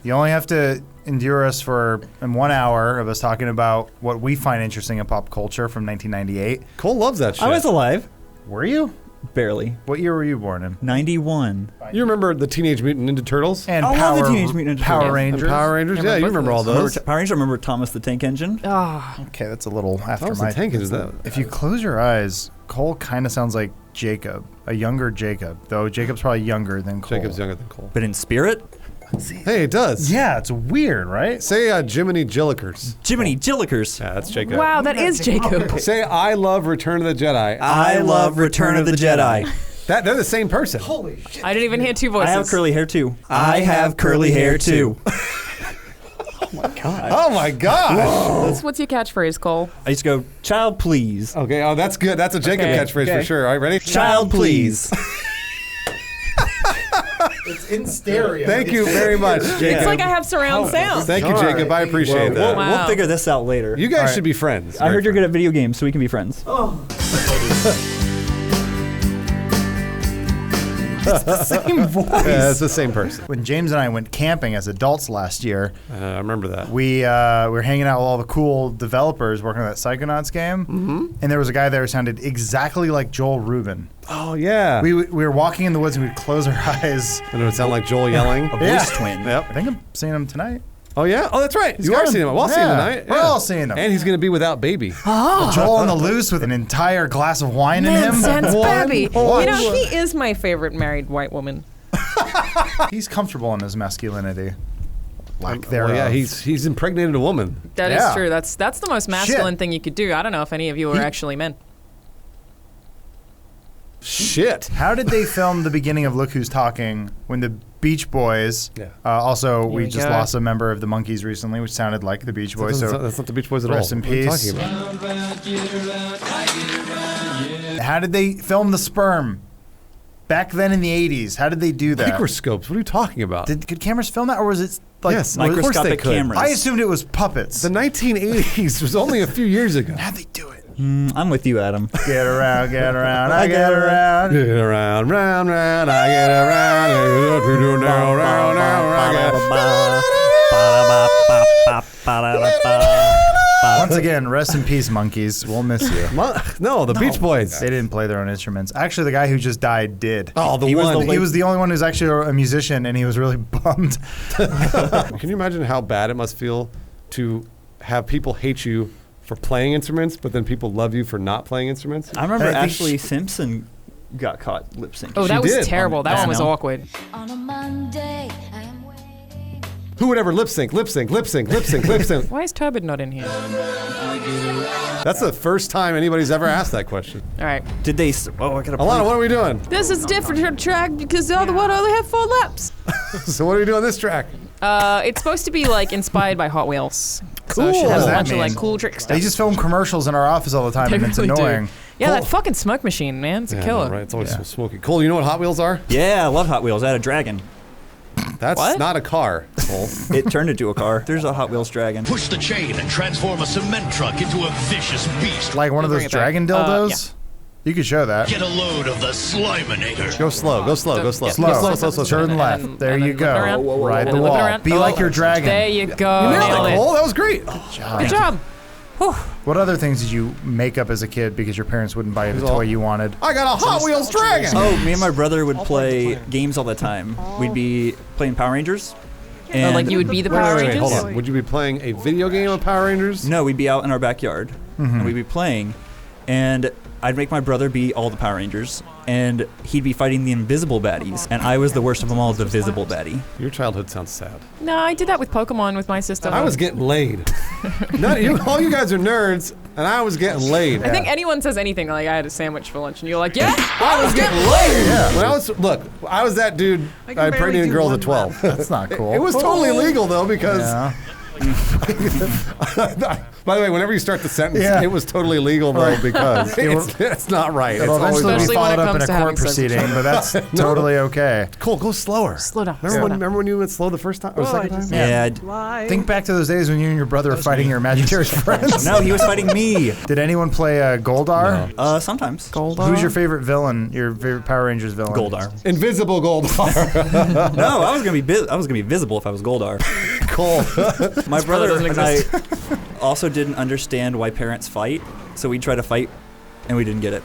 You only have to endure us for 1 hour of us talking about what we find interesting in pop culture from 1998. Cole loves that shit. I was alive. Were you? Barely. What year were you born in? 91. You remember the Teenage Mutant Ninja Turtles? And I love the Teenage Mutant Ninja Power Turtles. Rangers. And Power Rangers? Yeah, you remember all those. Power Rangers, I remember Thomas the Tank Engine. Okay, that's a little after Thomas my... the Tank Engine, is that? If you close your eyes, Cole kind of sounds like Jacob, a younger Jacob, though Jacob's probably younger than Cole. Jacob's younger than Cole. But in spirit? Hey, it does. Yeah, it's weird, right? Say Jiminy Jillikers. Jiminy Jillikers. Yeah, that's Jacob. Wow, that is Jacob. Say I love Return of the Jedi. I love Return of the Jedi. They're the same person. Holy shit. I didn't even hear two voices. I have curly hair too. I have curly hair too. Oh my gosh. What's your catchphrase, Cole? I used to go, child please. Okay, oh, that's good. That's a Jacob Okay, catchphrase for sure. All right, ready? Child please. It's in stereo. Thank you very much, Jacob. It's like I have surround sound. Thank you, Jacob. I appreciate that. Wow. We'll figure this out later. You guys should be friends. I heard you're good at video games, so we can be friends. Same voice. Yeah, it's the same person. When James and I went camping as adults last year, I remember that. we were hanging out with all the cool developers working on that Psychonauts game, and there was a guy there who sounded exactly like Joel Rubin. Oh, yeah. We were walking in the woods and we'd close our eyes. And it would sound like Joel yelling. A voice twin. Yep. I think I'm seeing him tonight. Oh, yeah? Oh, that's right. You are coming. seeing him. We're all seeing him Yeah. tonight. We're all seeing him. And he's going to be without baby. Joel on the loose with an entire glass of wine in him. Nonsense, baby. What? You know, he is my favorite married white woman. He's comfortable in his masculinity. Lack Well, thereof. yeah, he's impregnated a woman. That is Yeah. true. That's the most masculine thing you could do. I don't know if any of you are actually men. Shit. How did they film the beginning of Look Who's Talking when the Beach Boys, Yeah. also we we just go. lost a member of the Monkees recently, which sounded like the Beach Boys, so That's not the Beach Boys at all. rest in What are you peace. talking about? How did they film the sperm? Back then in the 80s, how did they do that? Microscopes. What are you talking about? Could cameras film that, or was it like... Yes, of course they Microscopic could. cameras. I assumed it was puppets. The 1980s was only a few years ago. How'd they do it? I'm with you, Adam. Get around, I get around. Get around, round, round, I get around. Round, round, I Once again, rest in peace, Monkees. We'll miss you. get. No, the Beach Boys. They didn't play their own instruments. Actually, the guy who just died did. Oh, the He was one. the He was the only one who's actually a musician, and he was really bummed. Can you imagine how bad it must feel to have people hate you for playing instruments, but then people love you for not playing instruments? I remember I think Ashley Simpson got caught lip syncing. Oh, that was did. terrible. That I one was know. awkward. On a Monday, I am waiting. Who would ever lip sync? Lip sync. Lip sync. Why is Turbid not in here? That's the first time anybody's ever asked that question. All right. Did they? Oh, I gotta. Alana, what are we doing? This is a different track because the other one only had 4 laps. So what are we doing on this track? It's supposed to be like inspired by Hot Wheels. So Cool. it should What have does a that bunch of like mean? cool trick stuff. They just film commercials in our office all the time, They and it's really do. annoying. Yeah, Cool. that fucking smoke machine, man. It's a Yeah, killer. right. It's always so smoky. Cole, you know what Hot Wheels are? Yeah, I love Hot Wheels. I had a dragon. That's What? not a car, Cole. It turned into a car. There's a Hot Wheels dragon. Push the chain and transform a cement truck into a vicious beast. Like one of Bring those it back. dragon dildos? You could show that. Get a load of the Sliminator. Go slow. Go slow. Go slow. Slow. Go slow. Slow. Turn And left. then- There and you then whip it around. go. Ride And the then whip it wall. around. Be Oh. like your dragon. There you go. You nailed Nailed it, it. Cole. That was great. Good job. What other things did you make up as a kid because your parents wouldn't buy you the Well, toy you wanted? I got a Hot Wheels dragon. Oh, me and my brother would play games all the time. We'd be playing Power Rangers. And like you would be the Wait, Power wait, wait, Rangers? hold on. Would you be playing a video game of Power Rangers? No, we'd be out in our backyard and we'd be playing, and I'd make my brother be all the Power Rangers, and he'd be fighting the invisible baddies, and I was the worst of them all, the visible baddie. Your childhood sounds sad. No, I did that with Pokemon with my sister. I was getting laid. Not you. All you guys are nerds, and I was getting laid. I think anyone says anything like I had a sandwich for lunch, and you're like, yeah, I was getting laid. Yeah. When I was that dude. I impregnated girls at 12. That's not cool. It was totally legal though because Yeah. By the way, whenever you start the sentence, Yeah. it was totally legal though because it's not right. It'll It's always eventually be Especially when followed it up in comes a to court having sex with proceeding, but that's totally okay. Cole, go slower. Slow down. Remember when you went slow the first time or the second time? Yeah. Think back to those days when you and your brother were fighting your imaginary friends. No, he was fighting me. Did anyone play Goldar? Sometimes. Goldar. Who's your favorite villain? Your favorite Power Rangers villain? Goldar. Invisible Goldar. No, I was gonna be visible if I was Goldar. Cole. My brother doesn't and I exist. also didn't understand why parents fight, so we tried to fight, and we didn't get it.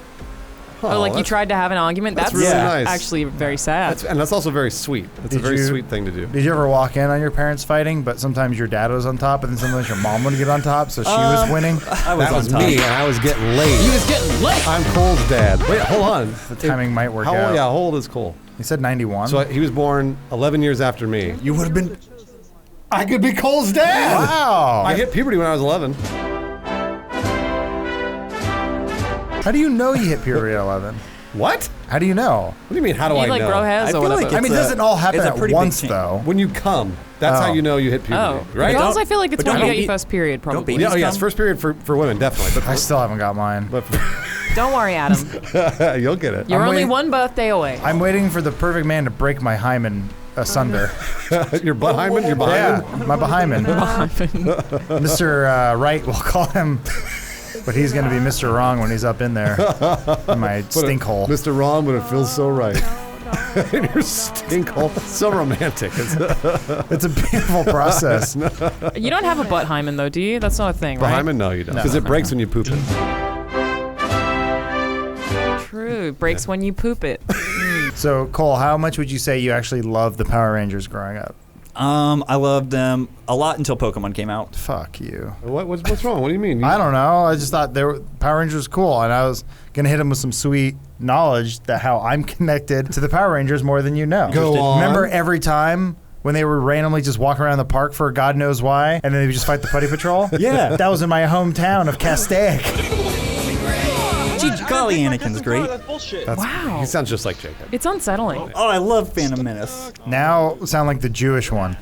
Oh, like you tried to have an argument? that's That's really Yeah. nice. actually very sad. And that's also very sweet. That's a Did very you- sweet thing to do. Did you ever walk in on your parents fighting, but sometimes your dad was on top, and then sometimes your mom would get on top, so she was winning? I was That was on top. me, and I was getting laid. He was getting late. I'm Cole's dad. Wait, hold on. The timing might work How out. old? Yeah, how old is Cole? He said 91. So he was born 11 years after me. You would have been. I could be Cole's dad. wow. I hit puberty when I was 11. How do you know you hit puberty at 11? What? How do you know? What do you mean? How do You I like know? grow hairs I or feel whatever. like I mean, it doesn't all happen it's a at pretty big once, change. though. When you come, that's Oh. how you know you hit puberty, Oh, right? Girls, I feel like it's but when don't you get your eat- first period, probably. babies Yeah, oh yes, come? first period for women, definitely. But I still haven't got mine. Don't worry, Adam. you'll get it. You're I'm only waiting- one birthday away. I'm waiting for the perfect man to break my hymen asunder. Your butt hymen? Your behind? Yeah, my behymen. Mr. Right, we'll call him. But he's going to be Mr. Wrong when he's up in there. In my stink hole. Mr. Ron, but it feels so right. In your stink hole. So romantic. It's a beautiful process. You don't have a butt hymen, though, do you? That's not a thing, right? Hymen? No, you don't. Because it breaks when you poop it. True. It breaks when you poop it. So, Cole, how much would you say you actually loved the Power Rangers growing up? I loved them a lot until Pokemon came out. Fuck you. What's wrong? What do you mean? I don't know. I just thought Power Rangers was cool, and I was gonna hit him with some sweet knowledge that how I'm connected to the Power Rangers more than you know. Go on. Remember every time when they were randomly just walking around the park for God knows why, and then they would just fight the Putty Patrol? Yeah. That was in my hometown of Castaic. Gee, golly, Anakin's great. Wow. He sounds just like Jacob. It's unsettling. Oh, I love Phantom Menace. Now sound like the Jewish one.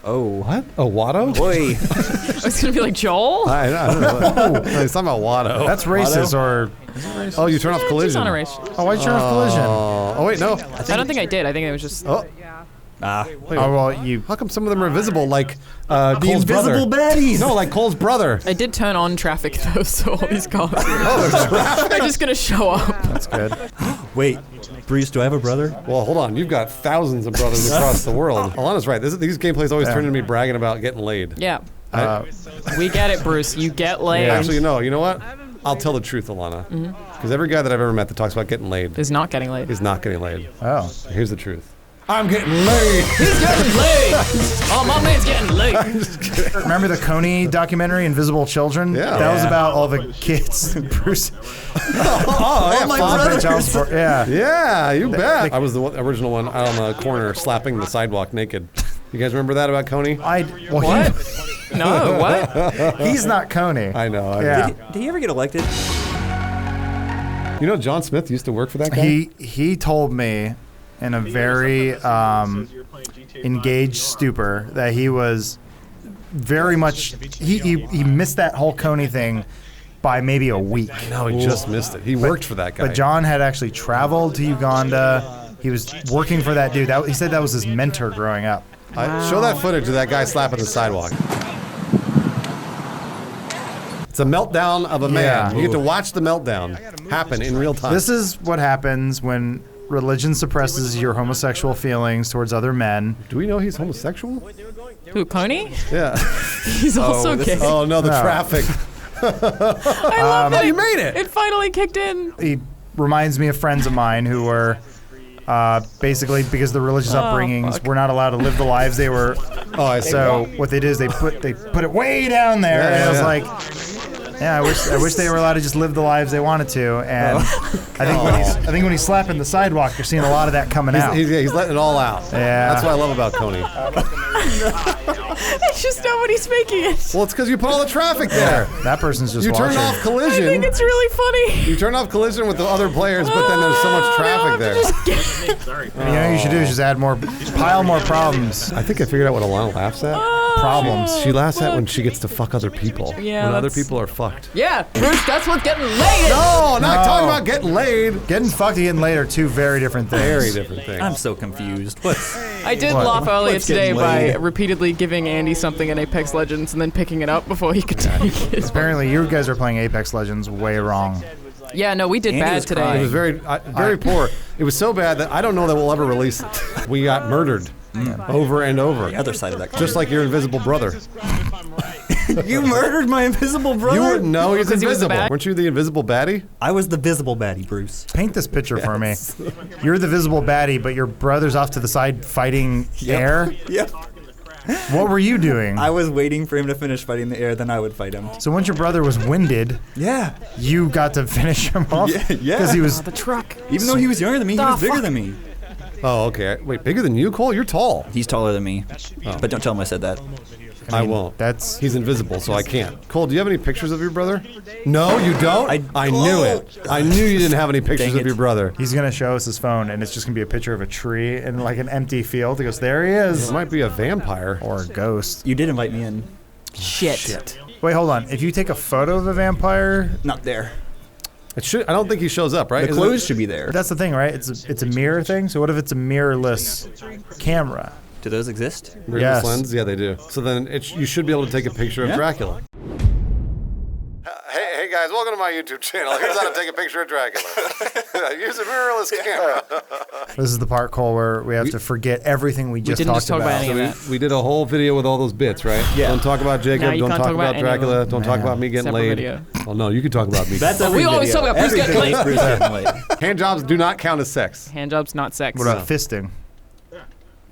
Oh, What? Oh, Watto? boy. I was going to be like, Joel? I don't know. He's talking about Watto. That's racist, or Oh, you turn off Just collision. on a race. oh, why'd you turn off collision? Oh, wait, no. I don't think I did. I think it was just... Oh, Ah. Oh well, you. how come some of them are invisible, like Cole's invisible brother? baddies. No, like Cole's brother. I did turn on traffic, though, so all these cars are just going to show up. That's good. Wait, Breeze, do I have a brother? Well, hold on. You've got thousands of brothers across the world. Alana's right. These gameplays always turn into me bragging about getting laid. Yeah. Uh, We get it, Bruce. You get laid. Actually, no. You know what? I'll tell the truth, Alana. Because every guy that I've ever met that talks about getting laid Is not getting laid. is not getting laid. oh. Here's the truth. I'm getting laid. He's getting laid! Oh, my man's getting laid. Remember the Coney documentary, Invisible Children? Yeah. That was Yeah. about all the kids. Bruce. Oh, yeah, my Father. brothers. Child support, yeah. Yeah, you bet. I was the original one out on the corner slapping the sidewalk naked. You guys remember that about Coney? Well, What? No, what? He's not Coney. I know. Yeah. Did he ever get elected? You know, John Smith used to work for that guy. He told me in a very engaged stupor that he was very much he missed that whole Coney thing by maybe a week. No, he just missed it. He worked for that guy. But John had actually traveled to Uganda. He was working for that dude. He said that was his mentor growing up. Show that footage of that guy slapping the sidewalk. It's a meltdown of a man. Yeah. You get to watch the meltdown happen in real time. This is what happens when religion suppresses your homosexual feelings towards other men. Do we know he's homosexual? Who, Coney? Yeah. He's also this gay. is- Oh no, the No. traffic. I love that You made it. It finally kicked in. He reminds me of friends of mine who were basically, because of the religious upbringings, fuck. were not allowed to live the lives they were. Oh, I see. So what they did is they put it way down there, Yeah, and I was yeah. like, yeah, I wish they were allowed to just live the lives they wanted to. And I think when he's slapping the sidewalk, you're seeing a lot of that coming out. He's letting it all out. Yeah. That's what I love about Coney. It's just nobody's making it. Well, it's because you put all the traffic there. That person's just You watching. turned off I think collision. it's really funny. You turned off collision with the other players, but then there's so much traffic there. You know what you should do is just pile more problems. I think I figured out what Alana laughs at. problems. She laughs at when she gets to fuck other people. Yeah, When other that's- people are fucked. Yeah, Bruce, that's what getting laid is. No, not No. talking about getting laid. Getting fucked and getting laid are two very different things. Very different thing. I'm so confused. What's I did What? laugh earlier What's today getting by laid? repeatedly giving Andy something in Apex Legends and then picking it up before he could take it. Apparently, you guys are playing Apex Legends way wrong. Yeah, no, we did Andy bad was today. crying. It was very poor. It was so bad that I don't know that we'll ever release it. We got murdered over and over. the other side of that coin? Just like your invisible brother. You murdered my invisible brother? You wouldn't know he's Because he was the invisible. bad- Weren't you the invisible baddie? I was the visible baddie, Bruce. Paint this picture for me. You're the visible baddie, but your brother's off to the side fighting air. Yep. What were you doing? I was waiting for him to finish fighting the air, then I would fight him. So once your brother was winded, Yeah. you got to finish him off? Yeah, yeah. Because he was... The truck. Even though he was younger than me, he was bigger than me. Oh, okay. Wait, bigger than you, Cole? You're tall. He's taller than me. But don't tell him I said that. I won't. That's... He's invisible, so I can't. Cole, do you have any pictures of your brother? No, you don't? I knew it. I knew you didn't have any pictures Dang of it. your brother. He's going to show us his phone, and it's just going to be a picture of a tree and like an empty field. He goes, there he is. It might be a vampire. Or a ghost. You did invite me in. Shit. Wait, hold on. If you take a photo of a vampire, Not there. It should. I don't think he shows up, right? The Is clothes it- should be there. that's the thing, right? It's a mirror thing. So what if it's a mirrorless camera? Do those exist? Mirrorless Yes. lens? Yeah, they do. So then you should be able to take a picture of Yeah. Dracula. Hey guys, welcome to my YouTube channel. Here's how to take a picture of Dracula. Use a mirrorless camera. This is the part, Cole, where we have to forget everything we just didn't talked just talk about about. any of So that. we did a whole video with all those bits, right? Yeah. Don't talk about Jacob. Now you Don't can't talk talk about about any of Dracula. them. Don't talk Man. about me getting Separate laid. video. Oh no, you can talk about me. That's we every always video. talk about Bruce Every getting video is laid. Bruce getting laid. Hand jobs do not count as sex. Handjob's not sex. What about fisting?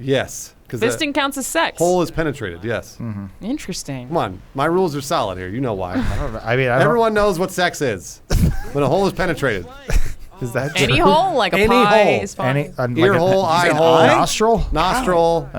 Yes, because Fisting counts as sex. hole is penetrated. Yes. Interesting. Come on, my rules are solid here. You know why. I mean, I don't, Everyone knows what sex is when a hole is penetrated. is that Any true? hole, like a Any pie, hole. is fine. Any like Ear a hole, eye hole, nostril? nostril.